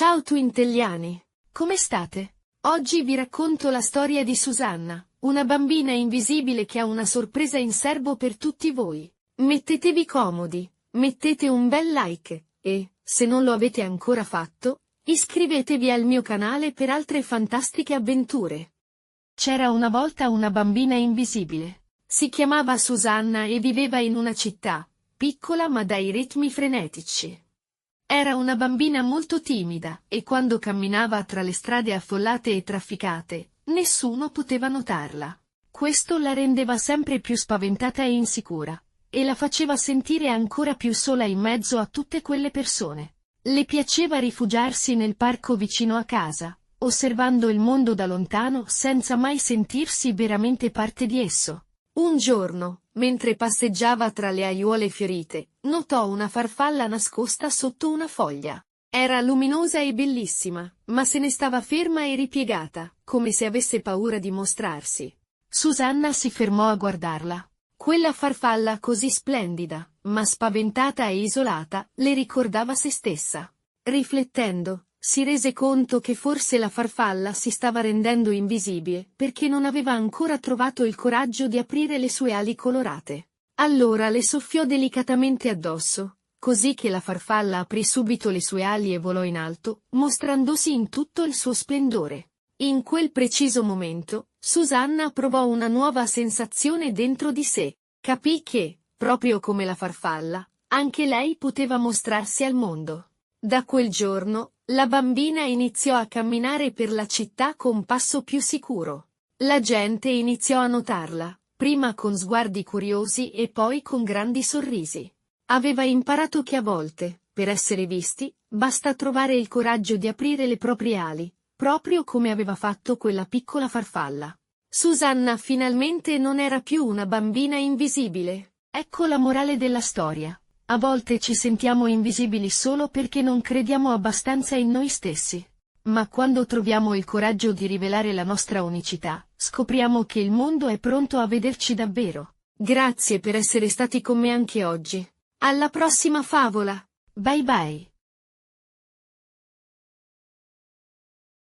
Ciao twintelliani! Come state? Oggi vi racconto la storia di Susanna, una bambina invisibile che ha una sorpresa in serbo per tutti voi. Mettetevi comodi, mettete un bel like, e, se non lo avete ancora fatto, iscrivetevi al mio canale per altre fantastiche avventure. C'era una volta una bambina invisibile. Si chiamava Susanna e viveva in una città, piccola ma dai ritmi frenetici. Era una bambina molto timida, e quando camminava tra le strade affollate e trafficate, nessuno poteva notarla. Questo la rendeva sempre più spaventata e insicura, e la faceva sentire ancora più sola in mezzo a tutte quelle persone. Le piaceva rifugiarsi nel parco vicino a casa, osservando il mondo da lontano senza mai sentirsi veramente parte di esso. Un giorno, mentre passeggiava tra le aiuole fiorite, notò una farfalla nascosta sotto una foglia. Era luminosa e bellissima, ma se ne stava ferma e ripiegata, come se avesse paura di mostrarsi. Susanna si fermò a guardarla. Quella farfalla così splendida, ma spaventata e isolata, le ricordava se stessa. Riflettendo, si rese conto che forse la farfalla si stava rendendo invisibile perché non aveva ancora trovato il coraggio di aprire le sue ali colorate. Allora le soffiò delicatamente addosso, così che la farfalla aprì subito le sue ali e volò in alto, mostrandosi in tutto il suo splendore. In quel preciso momento, Susanna provò una nuova sensazione dentro di sé. Capì che, proprio come la farfalla, anche lei poteva mostrarsi al mondo. Da quel giorno, la bambina iniziò a camminare per la città con passo più sicuro. La gente iniziò a notarla, prima con sguardi curiosi e poi con grandi sorrisi. Aveva imparato che a volte, per essere visti, basta trovare il coraggio di aprire le proprie ali, proprio come aveva fatto quella piccola farfalla. Susanna finalmente non era più una bambina invisibile. Ecco la morale della storia. A volte ci sentiamo invisibili solo perché non crediamo abbastanza in noi stessi. Ma quando troviamo il coraggio di rivelare la nostra unicità, scopriamo che il mondo è pronto a vederci davvero. Grazie per essere stati con me anche oggi. Alla prossima favola! Bye bye!